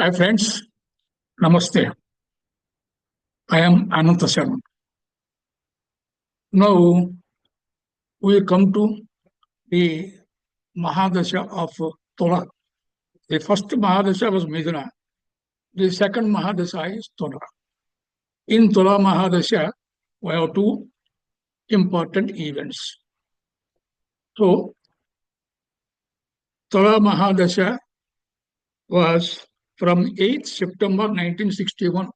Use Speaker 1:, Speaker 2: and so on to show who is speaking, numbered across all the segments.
Speaker 1: Hi friends, Namaste. I am Ananta Sharma. Now we come to the Mahadasha of Tola. The first Mahadasha was Miduna. The second Mahadasha is Tola. In Tola Mahadasha, we have two important events. So Tola Mahadasha was from 8th September 1961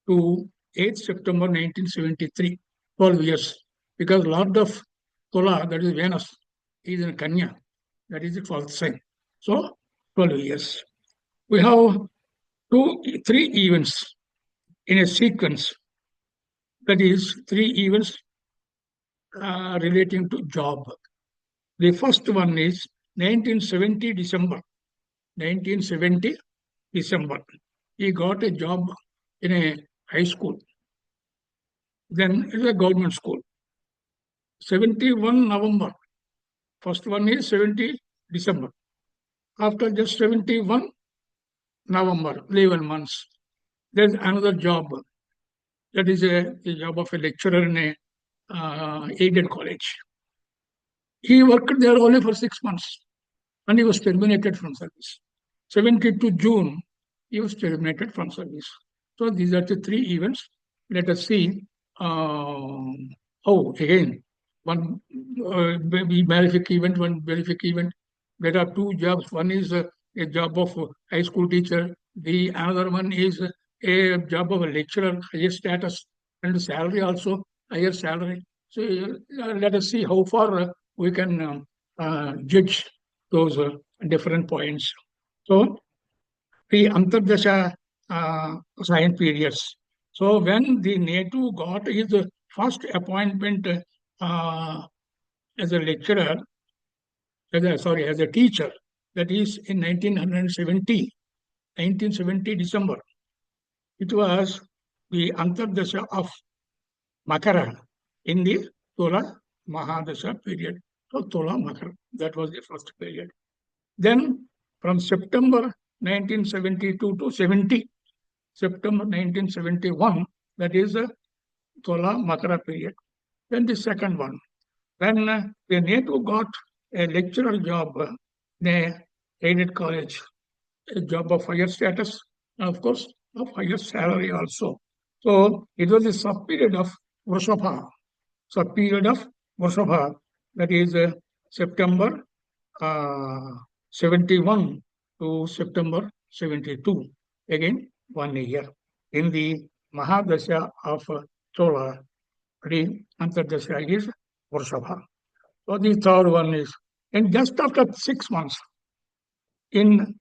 Speaker 1: to 8th September 1973, 12 years. Because Lord of Tola, that is Venus, is in Kanya. That is the 12th sign. So 12 years. We have three events in a sequence. That is three events relating to job. The first one is 1970 December. 1970 December. He got a job in a high school. Then it's a government school. 71 November. First one is 70 December. After just 71 November, 11 months, there's another job. That is a job of a lecturer in a aided college. He worked there only for 6 months and he was terminated from service. 72 June, he was terminated from service. So these are the three events. Let us see how, again, one malefic event, one benefic event. There are two jobs. One is a job of high school teacher. The another one is a job of a lecturer, higher status and salary also, higher salary. So let us see how far we can judge those different points. So the Antardasha sign periods. So when the native got his first appointment as a lecturer, as a teacher, that is in 1970 December. It was the Antardasha of Makara in the Tola Mahadasha period. So Tola Makara, that was the first period. Then from September 1972 to 70, September 1971, that is the Tola Makara period. Then the second one, when the native got a lecturer job in a aided college, a job of higher status, and of course, of higher salary also. So it was a sub-period of Vrishabha, that is September 71 to September 72. Again, 1 year. In the Mahadasha of Chola, the Antardasha is Vrishabha. So the third one is, and just after 6 months, in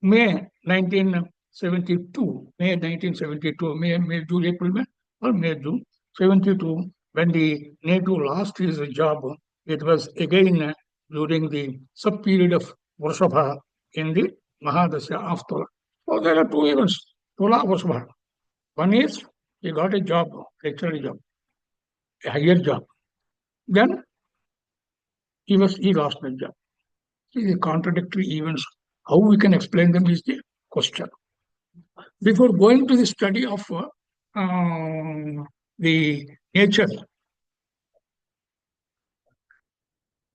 Speaker 1: May 1972, May, June, April, May, or May, June 72, when the native lost his job, it was again during the sub-period of Vrishabha in the Mahadasha of Tola. So there are two events, Tola, Vrishabha. One is he got a job, lecturer job, a higher job. Then he lost the job. See, the contradictory events, how we can explain them is the question. Before going to the study of the nature,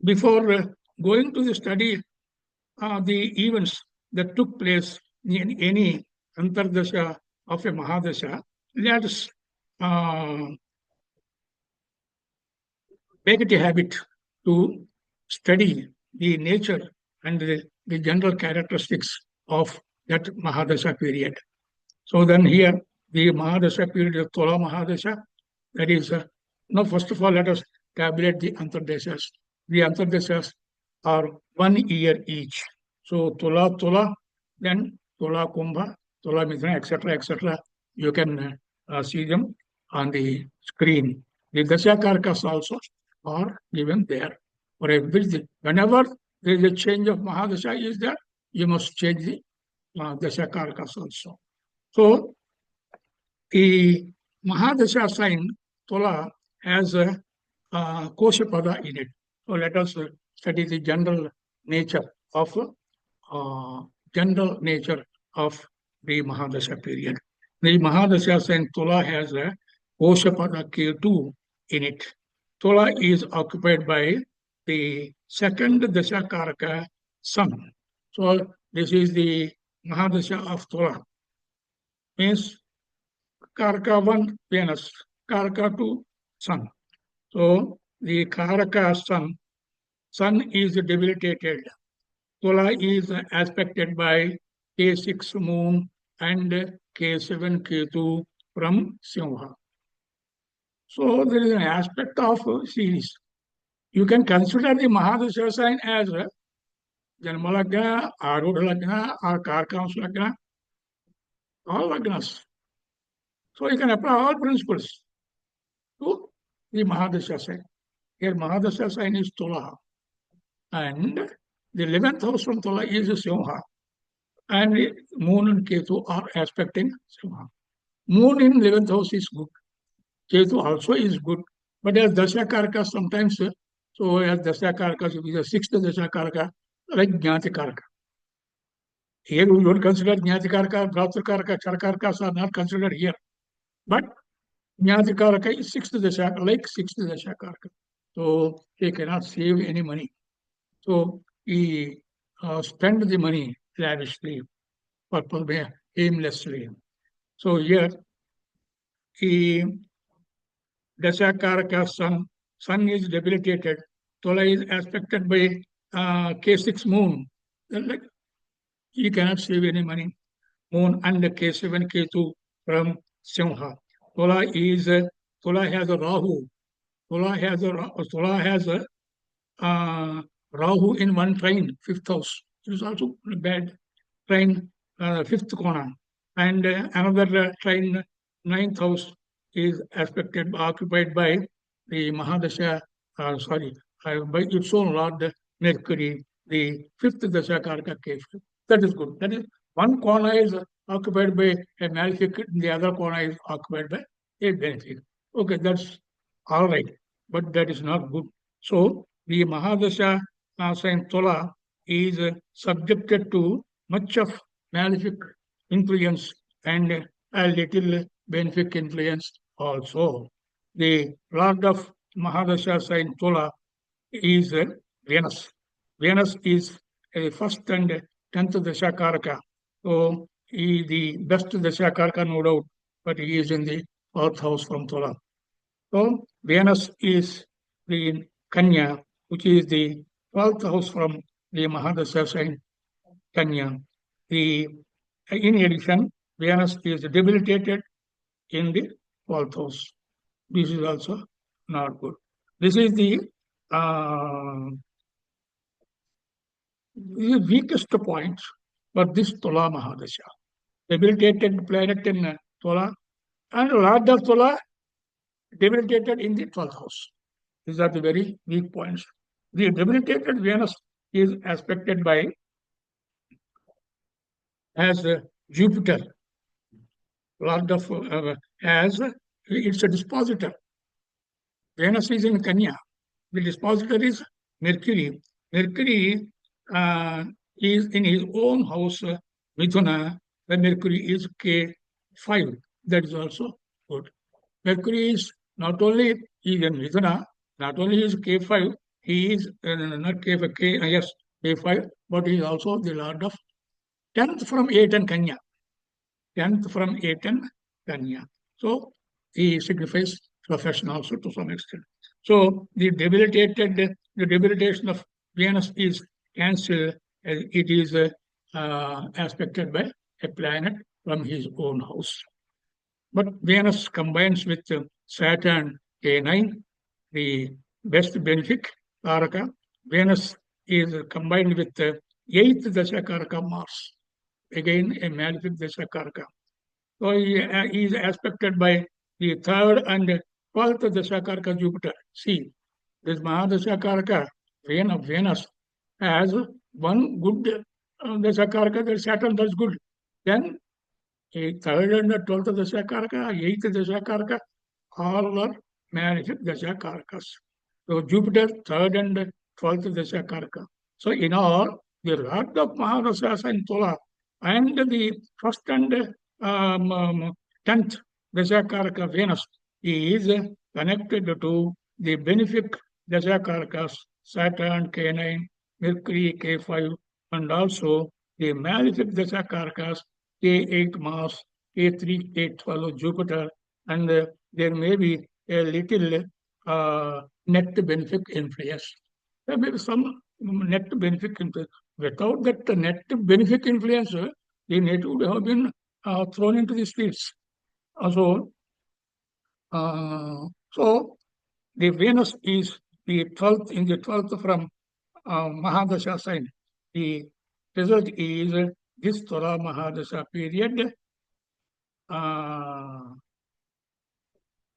Speaker 1: before going to the study the events that took place in any Antardasha of a Mahadasha, let us make it a habit to study the nature and the general characteristics of that Mahadasha period. So then here, the Mahadasha period of Tola Mahadasha, that is, now first of all, let us tabulate the Antardashas. The Antardashas are 1 year each. So Tola, then Tola Kumbha, Tola Mithuna, etc. You can see them on the screen. The Dashakarkas also are given there. For every, whenever there is a change of Mahadasha is there, you must change the Dashakarkas also. So the Mahadasha sign, Tola, has a Koshapada in it. So let us study the general nature of the Mahadasha period. The Mahadasha and Tula has a Oshapada K2 in it. Tula is occupied by the second Dashakaraka Sun. So this is the Mahadasha of Tula. Means Karaka 1 Venus, Karaka 2 Sun. So the Karaka Sun is debilitated. Tula is aspected by K6 moon and K7 K2 from Simha. So there is an aspect of series. You can consider the Mahadasha sign as Janma Lagna, Arudha Lagna, or Karkam's Lagna, all Lagnas. So you can apply all principles to the Mahadasha sign. Here Mahadasha sign is Tula. And the 11th house from Tula is Simha. And Moon and Ketu are aspecting Simha. Moon in 11th house is good. Ketu also is good. But as Dashakaraka sometimes, so as Dashakaraka, so is a sixth Dashakaraka, like Jnatikaraka. Here we don't consider Jnatikaraka, Bhratrakaraka, Charakarkas are not considered here. But Jnatikaraka is sixth Dashakaraka, like sixth Dashakaraka. So he cannot save any money. So he spend the money lavishly, purposely, aimlessly. So here he Dashakaraka sun is debilitated. Tola is aspected by K6 moon. Then, like, he cannot save any money. Moon and K7, K2 from Simha. Tola has a Rahu. Tola has a Rahu in one trine, fifth house. It is also bad. Trine, fifth corner. And another trine, ninth house is occupied by the Mahadasha, by its own Lord Mercury, the fifth Dashakaraka cave. That is good. That is one corner is occupied by a malefic, the other corner is occupied by a benefic. Okay, that's all right, but that is not good. So the Mahadasha sign Tola is subjected to much of malefic influence and a little benefic influence also. The Lord of Mahadasha sign Tola is Venus. Venus is a first and 10th Dashakaraka. So he is the best Dashakaraka, no doubt, but he is in the 4th house from Tola. So Venus is the Kanya, which is the 12th house from the Mahadasha sign Kanya. In addition, Venus is debilitated in the 12th house. This is also not good. This is the weakest point for this Tola Mahadasha. Debilitated planet in Tola and Lord of Tola debilitated in the 12th house. These are the very weak points. The debilitated Venus is aspected by as Jupiter, Lord of as it's a dispositor. Venus is in Kanya. The dispositor is Mercury. Mercury is in his own house, Mithuna, where Mercury is K5. That is also good. Mercury is not only is in Mithuna, not only is K5, he is not K5, yes, K5, but he is also the Lord of 10th from 8 and Kanya. 10th from 8 and Kanya. So he signifies profession also to some extent. So the debilitation of Venus is cancelled as it is aspected by a planet from his own house. But Venus combines with Saturn K9, the best benefic Karaka. Venus is combined with the 8th Dashakaraka Mars, again a malefic Dashakaraka. So he is aspected by the 3rd and 12th Dashakaraka Jupiter. See, this Mahadashakaraka, Venus, has one good Dashakaraka, that Saturn, that's good. Then a 3rd and 12th Dashakaraka, 8th Dashakaraka, all are malefic Dashakarakas. So Jupiter, 3rd and 12th Dashakaraka. So in all, the Lord of Mahadasha and Tola And the first and 10th Dasakaraka Venus is connected to the benefic Dasakarakas Saturn K9, Mercury K5, and also the malefic Dasakarakas K8 Mars, K3, K12 Jupiter, and there may be a little net benefic influence. There may be some net benefic influence. Without that net benefic influence, the native would have been thrown into the streets. Uh, so the Venus is the 12th in the 12th from Mahadasha sign. The result is this Tora Mahadasha period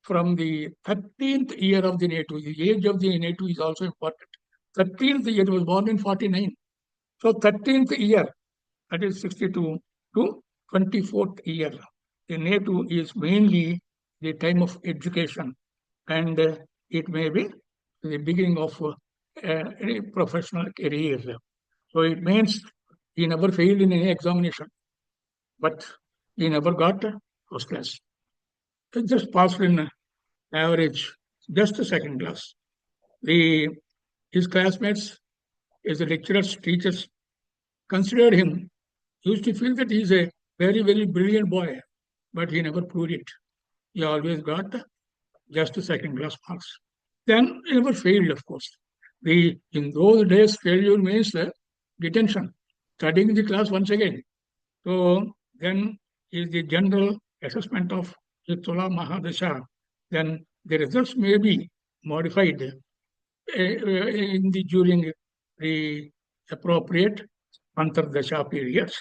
Speaker 1: from the 13th year of the native. The age of the native is also important. 13th year was born in 49. So 13th year, that is 62 to 24th year. The native is mainly the time of education, and it may be the beginning of a professional career. So it means he never failed in any examination, but he never got first class. He just passed in average, just a second class. His classmates, his lecturers, teachers considered him, used to feel that he's a very, very brilliant boy, but he never proved it. He always got just a second class marks. Then he never failed, of course. In those days, failure means detention, studying the class once again. So then is the general assessment of the Tula Mahadasha. Then the results may be modified during the appropriate Antardasha periods.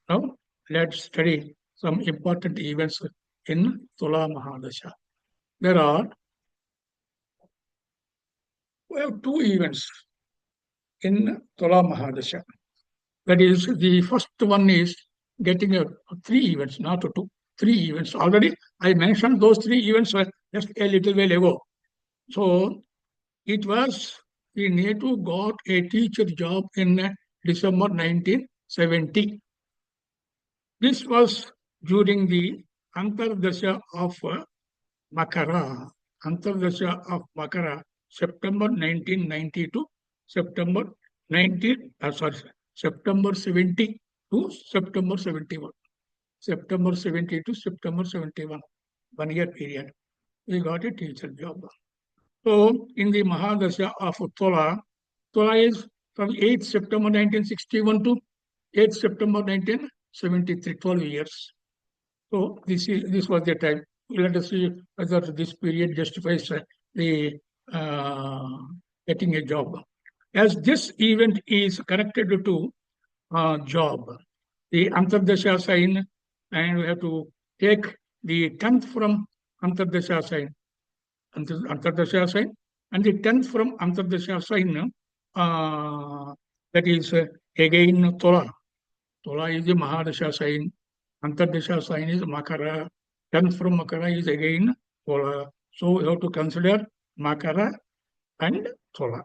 Speaker 1: Now, let's study some important events in Tula Mahadasha. We have two events in Tula Mahadasha. That is, the first one is getting three events, not two, three events. Already I mentioned those three events just a little while ago. So it was the native got a teacher job in December 1970. This was during the Antardasha of Makara. Antardasha of Makara, September 1990 to September 70 to September 71. September 70 to September 71, 1 year period. We got a teacher job. So in the Mahadasha of Tola, Tola is from 8th September 1961 to 8th September 1973, 12 years. So this was the time. Let us see whether this period justifies the getting a job. As this event is connected to job, the Antardasha sign, and we have to take the 10th from Antardasha sign, Antardasha sign, and the 10th from Antardasha sign, that is again Tola. Tola is the Mahadasha sign, Antardasha sign is Makara, 10th from Makara is again Tola. So we have to consider Makara and Tola.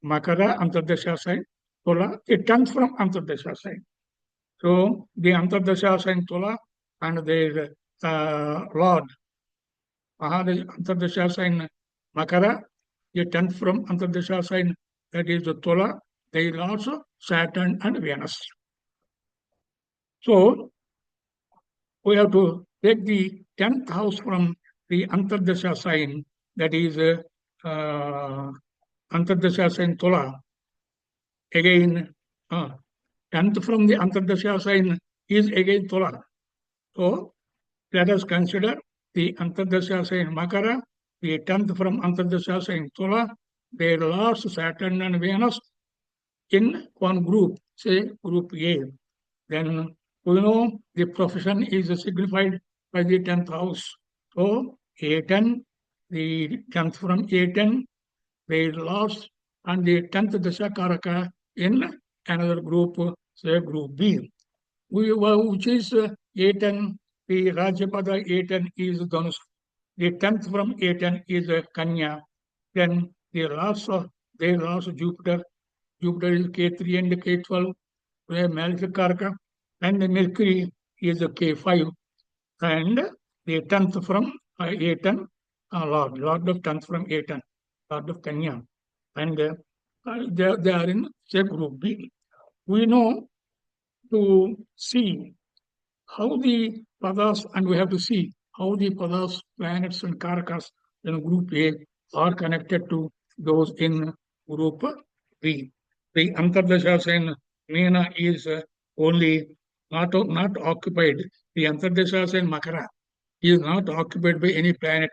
Speaker 1: Makara, Antardasha sign, Tola, it comes from Antardasha sign. So the Antardasha sign Tola and their Lord, Antardasha sign Makara, the 10th from Antardasha sign, that is the Tola, they are also Saturn and Venus. So we have to take the 10th house from the Antardasha sign, that is Antardasha sign Tola. Again, 10th from the Antardasha sign is again Tola. So let us consider the Antardasha sign Makara, the 10th from Antardasha sign Tola, their lords Saturn and Venus in one group, say group A. Then we know the profession is signified by the 10th house. So A10, the 10th from A10, their lords, and the 10th Dasha Karaka in another group, say group B. Which is A10, the Rajapada A10 is Dhanus. The 10th from A10 is Kanya. Then the lords of Jupiter. Jupiter is K3 and K12, where malefic Karaka. and the Mercury is a K5, and the 10th from A10, Lord of 10th from A10, Lord of Kanya, and they are in say group B. We know to see how the padas, and we have to see how the padas, planets, and karakas in group A are connected to those in group B. The Antardashas in Meena is only not occupied. The Antardashas in Makara is not occupied by any planet.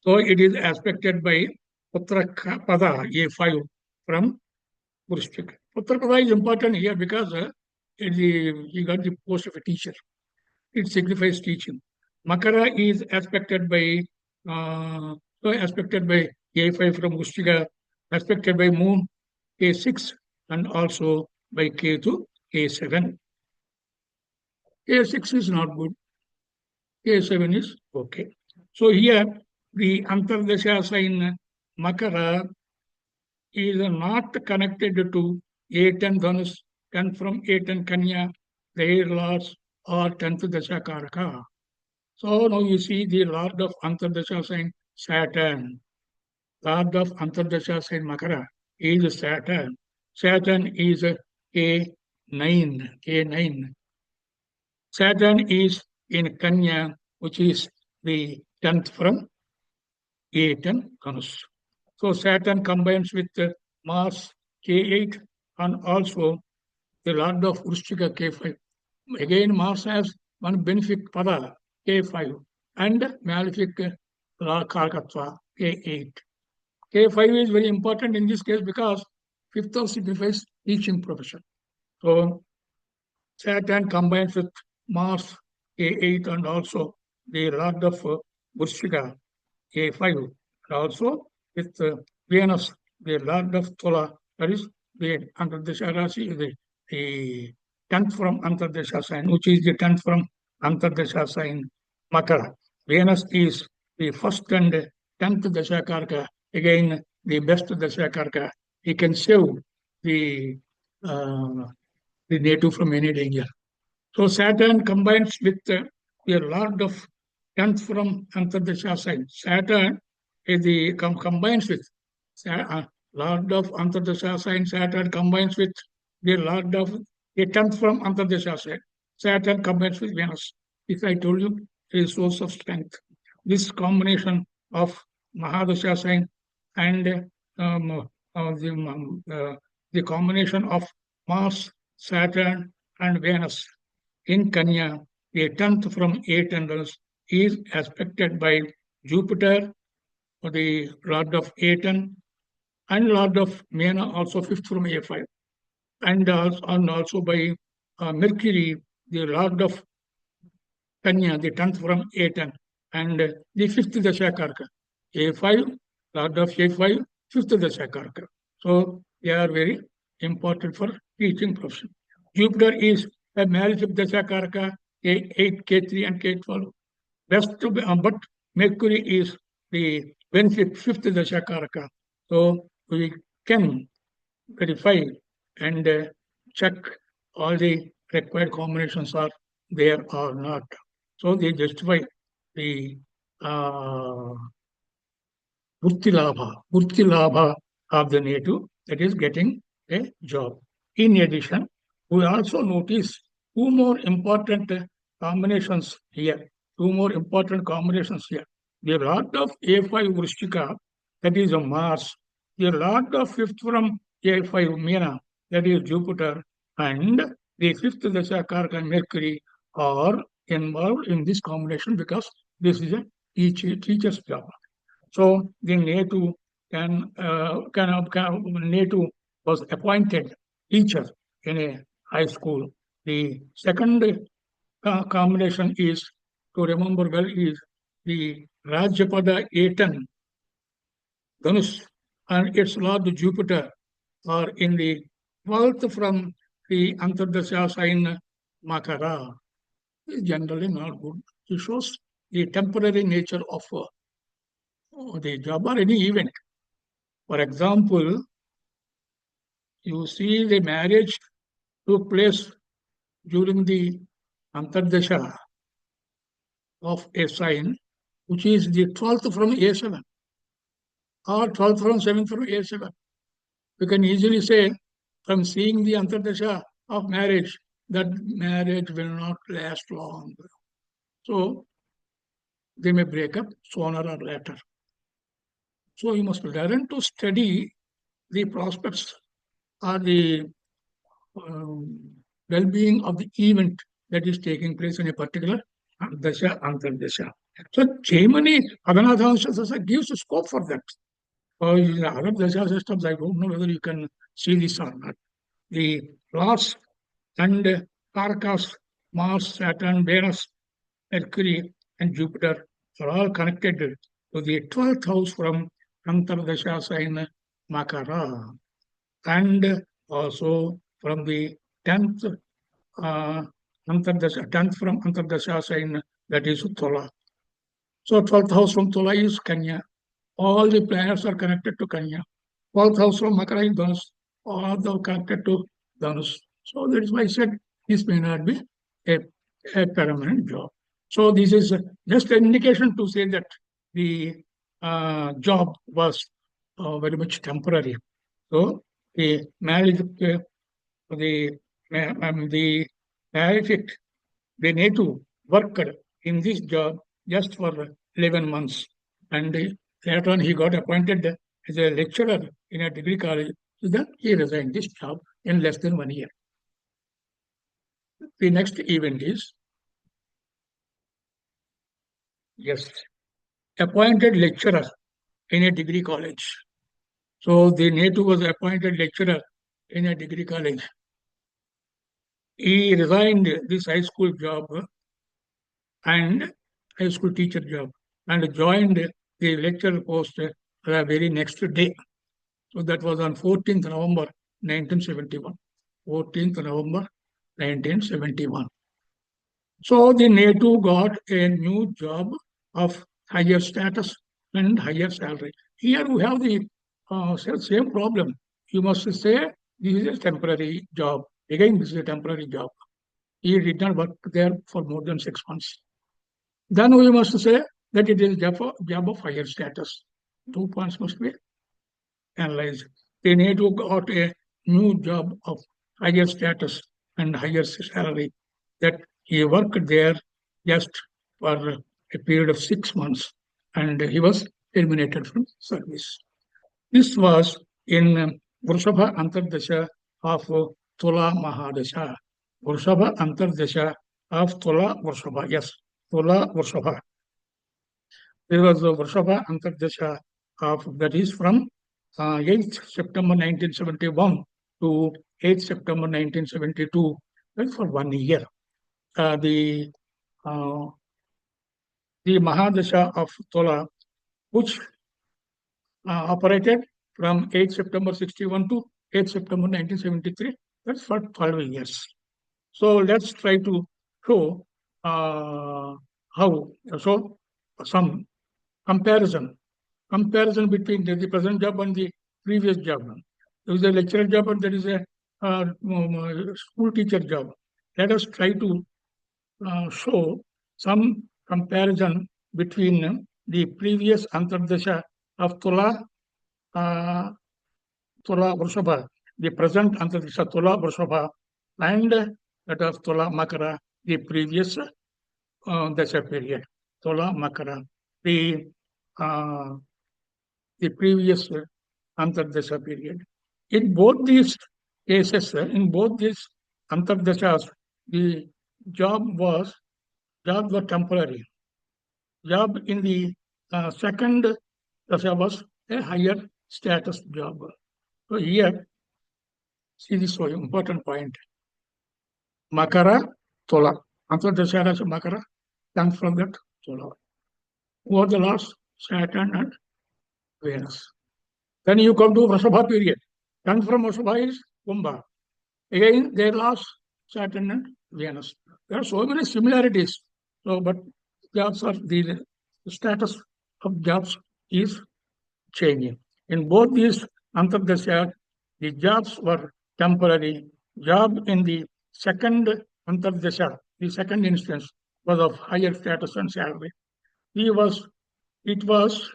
Speaker 1: So it is aspected by Uttarapada A5 from Vrishchik. Uttarapada is important here because he got the post of a teacher. It signifies teaching. Makara is uh, aspected by A5 from Vrishchika, aspected by Moon A6, and also by Ketu A7. A6 is not good. A7 is okay. So here the Antardasha sign Makara is not connected to A10 Dhanus, 10 from A10 Kanya, the air lords, or 10th Dasha Karaka. So now you see the Lord of Antardasha sign Saturn. Lord of Antardasha sign Makara is Saturn. Saturn is A9. A9. Saturn is in Kanya, which is the 10th from A10 Dhanus. So Saturn combines with Mars K8 and also the Lord of Vrishchika K5. Again, Mars has one benefic pada K5 and malefic Karkatva K8. K5 is very important in this case because fifth house signifies teaching profession. So Saturn combines with Mars K8 and also the Lord of Vrishchika A5, and also with Venus, the Lord of Tola, that is the Antardesha Rasi, the 10th from Antardesha sign, which is the 10th from Antardesha sign Makara. Venus is the first and 10th Dashakarka, again the best Dashakarka. He can save the, uh, the native from any danger. So Saturn combines with the Lord of 10th from Antardasha sign. Saturn is the combines with Lord of Antardasha sign. Saturn combines with the Lord of the 10th from Antardasha sign. Saturn combines with Venus. This I told you is a source of strength. This combination of Mahadasha sign and the combination of Mars, Saturn, and Venus in Kanya, the 10th from 8 angles is aspected by Jupiter, the Lord of Aten, and Lord of Mena, also 5th from A5, and also by Mercury, the Lord of Kanya, the 10th from A10, and the 5th Dashakarka, A5, Lord of A5, 5th Dashakarka. So they are very important for teaching profession. Jupiter is a marriage of Dashakarka, K8, K3, and K12. But Mercury is the benefit, 5th Dashakaraka. So we can verify and check all the required combinations are there or not. So they justify the uh, Vrutti Labha of the native, that is getting a job. In addition, we also notice two more important combinations here. Two more important combinations here. The Lord of A5 Vrishchika, that is a Mars. The Lord of fifth from A5 Meena, that is Jupiter, and the fifth Dashakarka Mercury are involved in this combination because this is a teacher's job. So the native native was appointed teacher in a high school. The second combination is to remember well is the Rajyapada Aten Dhanush and its Lord Jupiter are in the 12th from the Antardasha sign Makara. Is generally not good. It shows the temporary nature of the job or any event. For example, you see the marriage took place during the Antardasha of a sign, which is the 12th from A7 or 12th from 7th from A7. You can easily say from seeing the Antardasha of marriage that marriage will not last long. So they may break up sooner or later. So you must learn to study the prospects or the well-being of the event that is taking place in a particular dasha, antardasha. So Jaimini Adhanadhanasya gives a scope for that. In the other dasha systems, I don't know whether you can see this or not. The last and Karakas, Mars, Saturn, Venus, Mercury, and Jupiter are all connected to the 12th house from Antardasha sign Makara, and also from the 10th Antardasha, 10th from Antardasha sign, that is Tula. So 12th house from Tula is Kanya. All the planets are connected to Kanya. 12th house from Makara is Dhanus. All are connected to Dhanus. So that is why I said this may not be a, a permanent job. So this is just an indication to say that the job was very much temporary. So the marriage, the the malefic, the native worked in this job just for 11 months. And later on, he got appointed as a lecturer in a degree college. So then he resigned this job in less than 1 year. The next event is, yes, appointed lecturer in a degree college. So the native was appointed lecturer in a degree college. He resigned this high school job and high school teacher job and joined the lecturer post the very next day. So that was on 14th November 1971. 14th November 1971. So the native got a new job of higher status and higher salary. Here we have the same problem. You must say this is a temporary job. Again, this is a temporary job. He did not work there for more than 6 months. Then we must say that it is a job of higher status. 2 points must be analyzed. The native got a new job of higher status and higher salary, that he worked there just for a period of 6 months and he was eliminated from service. This was in Vrushabha Antardasha of Tula Mahadasha. Vrushabha Antardasha of Tula Vrushabha. Yes, Tula Vrushabha. There was a Vrushabha Antardasha of, that is from 8th September 1971 to 8th September 1972. That's for 1 year. The Mahadasha of Tola, which operated from 8th September 61 to 8th September 1973. That's for 12 years. So let's try to show how, so some comparison between the present job and the previous job. There is a lecturer job and there is a school teacher job. Let us try to show some comparison between the previous Antardasha of Tula Vrushabha, the present Antardasha Tula Vrushabha, and that of Tula Makara, the previous Dasha period. Tula Makara, the previous Antardasha period. In both these cases, in both these Antardashas, the jobs were temporary. Job in the second dasha was a higher status job. So here, see this so important point. Makara, Tola. Antardasha Makara comes from that Tola. Who are the last? Saturn and Venus. Then you come to Vrushabha period. Comes from Vrushabha is Kumbha. Again, they lost Saturn and Venus. There are so many similarities. So, but jobs are the status of jobs is changing. In both these Antardasya, the jobs were temporary. Job in the second Antardasha, the second instance, was of higher status and salary. He was, it was,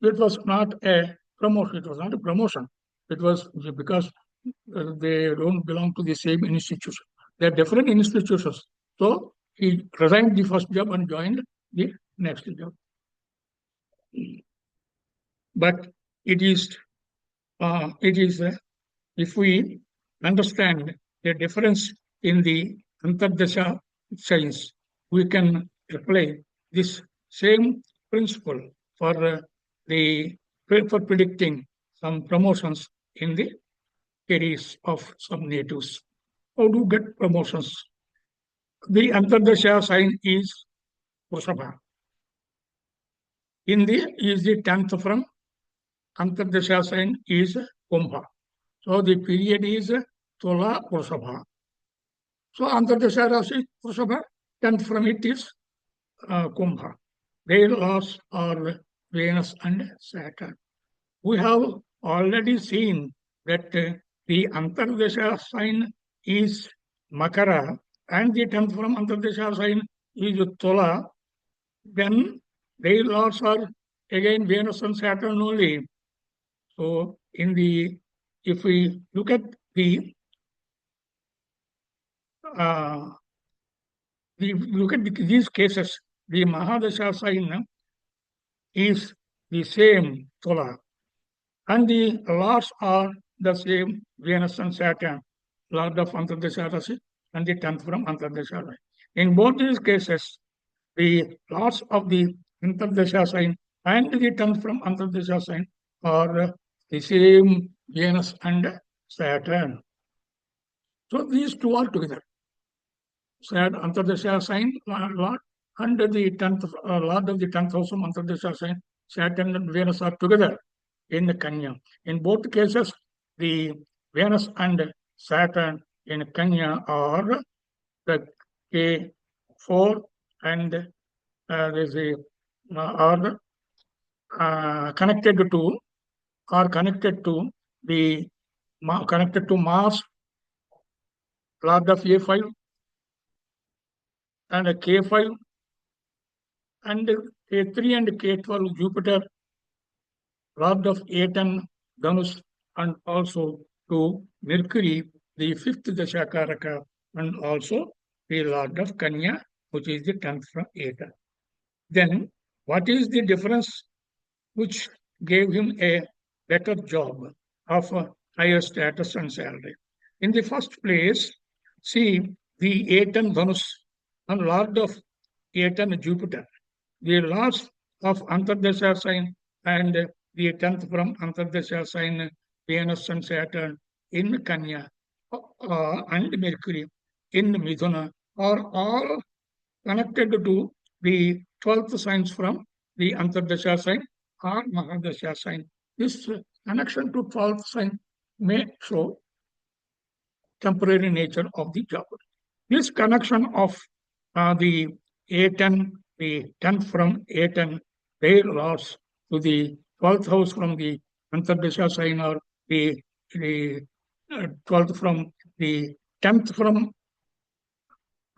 Speaker 1: it was not a promotion. It was not a promotion. It was because they don't belong to the same institution. They are different institutions. So he resigned the first job and joined the next job. But it is if we understand the difference in the Antardasha signs, we can apply this same principle for the for predicting some promotions in the careers of some natives. How do you get promotions? The Antardasha sign is Vrishabha. In the is the 10th from Antardasha sign is Kumbha. So the period is Tula Vrishabha. So Antardasha Rashi Vrishabha, 10th from it is Kumbha. Their laws are Venus and Saturn. We have already seen that the Antardasha sign is Makara and the 10th from Antardasha sign is Tula. Then their laws are again Venus and Saturn only. So if we look at uh, these cases, the Mahadasha sign is the same Tula, and the lords are the same Venus and Saturn, Lord of Antardasha Rasi and the 10th from Antardasha Rasi. In both these cases, the lords of the Antardasha sign and the 10th from Antardasha sign are the same Venus and Saturn. So these two are together. Antardasha sign, Lord, and the 10th, Lord of the 10th house of Antardasha sign, Saturn and Venus are together in the Kanya. In both cases, the Venus and Saturn in Kanya are the K4 and there's a are connected to the connected to Mars, Lord of A5 and a K5 and K3 and K12 Jupiter, Lord of A10 Dhanus, and also to Mercury, the fifth Dashakaraka, and also the Lord of Kanya, which is the 10th from A10. Then, what is the difference which gave him a better job of a higher status and salary? In the first place, see the A10 Dhanus and Lord of A10 Jupiter, the lords of Antardasha sign and the 10th from Antardasha sign, Venus and Saturn in Kanya and Mercury in Mithuna are all connected to the 12th signs from the Antardasha sign or Mahadasha sign. This connection to 12th sign may show temporary nature of the job. This connection of the A10, the 10th from A10, their loss to the 12th house from the Antardasha sign or the 12th from the 10th from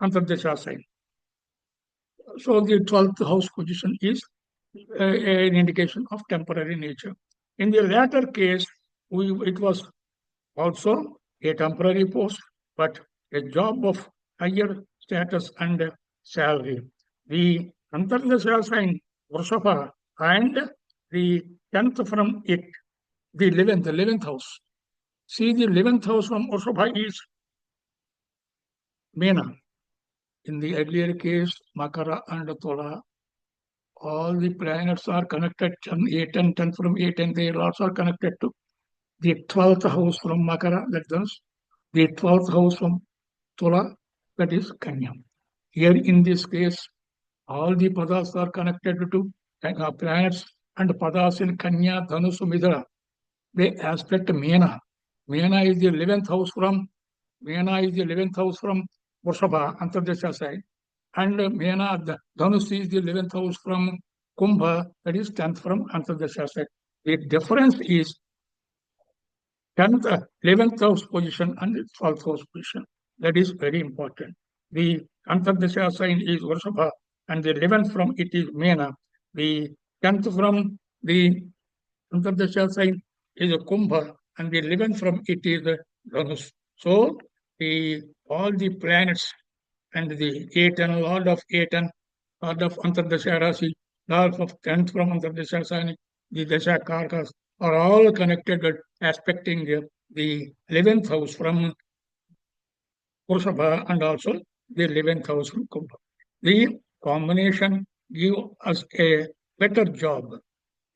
Speaker 1: Antardasha sign. So the 12th house position is an indication of temporary nature. In the latter case, it was also a temporary post, but a job of higher status and salary. The Antardasha sign, Vrishabha, and the 10th from it, the 11th house. See, the 11th house from Vrishabha is Mena. In the earlier case, Makara and Tola, all the planets are connected, 8 and 10 from 8, and they also are connected to the 12th house from Makara, that is the 12th house from Tula, that is Kanya. Here in this case, all the padas are connected to planets and padas in Kanya, Dhanus, Midra. They aspect Mena. Mena is the 11th house from Vrishabha, Antardasha side. And Mena, Dhanus is the 11th house from Kumbha, that is 10th from Antardasha side. The difference is 10th, 11th house position and 12th house position. That is very important. The Antardasha sign is Vrishabha, and the 11th from it is Mena. The 10th from the Antardasha sign is a Kumbha, and the 11th from it is the Dhanus. So all the planets and the 8 and Lord of 8 and Lord of Antardasha Rasi, Lord of 10th from Antardasha sign, the Dasha Karkas are all connected with aspecting the 11th house from Vrishabha and also the 11th house from Kumbha. The combination give us a better job.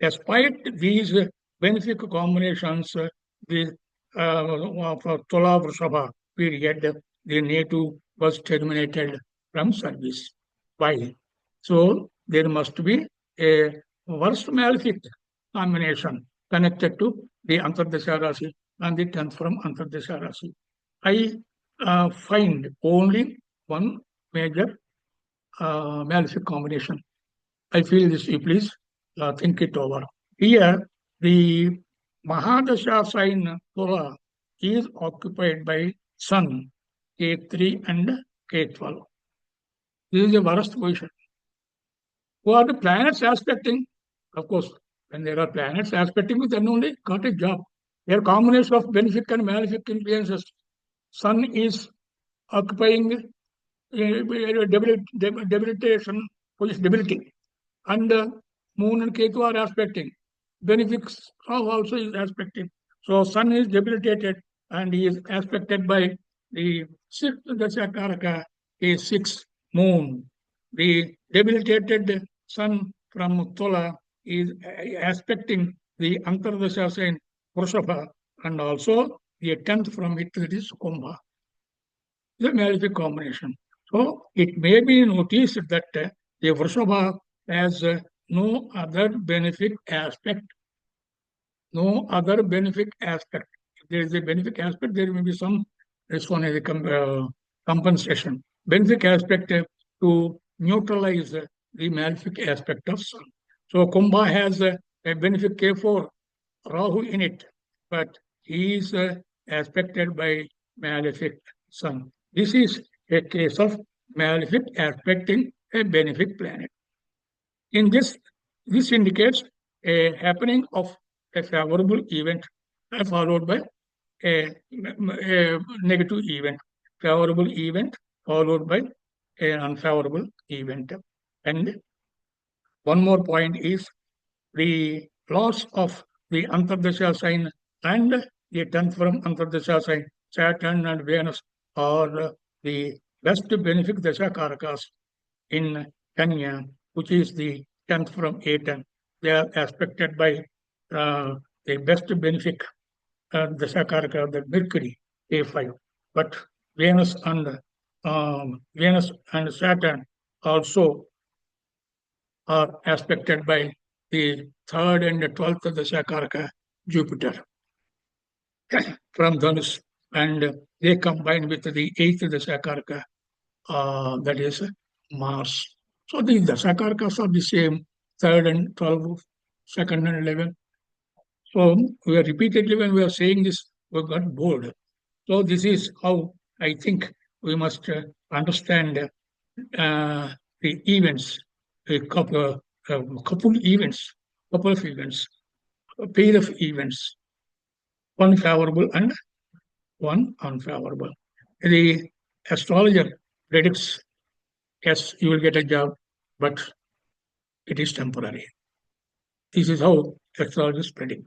Speaker 1: Despite these benefic combinations, the for Tula Vrishabha period, the native was terminated from service. Why? So there must be a worst malefic combination connected to the Antardasha Rasi and the 10th from Antardasha Rasi. I find only one major malefic combination. I feel this, you please think it over. Here, the Mahadasha sign Tura is occupied by Sun, K3 and K12. This is the worst position. Who are the planets aspecting? Of course, when there are planets aspecting, then only got a job. They are combination of benefic and malefic influences. Sun is occupying debilitation, debility, and Moon and Ketu are aspecting. Benefics also is aspecting. So Sun is debilitated and he is aspected by the sixth Dashakaraka is 6 Moon. The debilitated Sun from Tula is aspecting the Antardasha sign Vrishabha and also the 10th from it, that is Kumbha. The malefic combination. So it may be noticed that the Vrishabha has no other benefic aspect. No other benefic aspect. If there is a benefic aspect, there may be some compensation. Benefic aspect to neutralize the malefic aspect of Sun. So Kumbha has a benefic K4 Rahu in it, but he is aspected by malefic Sun. This is a case of malefic aspecting a benefic planet. In this indicates a happening of a favorable event followed by a negative event. Favorable event followed by an unfavorable event. And one more point is the loss of the Antardasha sign and the 10th from Antardasha sign, Saturn and Venus are the best benefic Dasha Karakas in Kanya, which is the 10th from Aten. They are aspected by the best benefic Dasha Karaka, the Mercury, A5. But Venus and Saturn also are aspected by the 3rd and 12th Dashakaraka, Jupiter, from Dhanus, and they combine with the 8th Dashakaraka, that is Mars. So the Dasakarakas are the same, 3rd and 12th, 2nd and 11th. So we are repeatedly, when we are saying this, we got bored. So this is how I think we must understand the events, a couple events, couple of events, a pair of events, one favorable and one unfavorable. The astrologer predicts, yes, you will get a job, but it is temporary. This is how astrologers predict.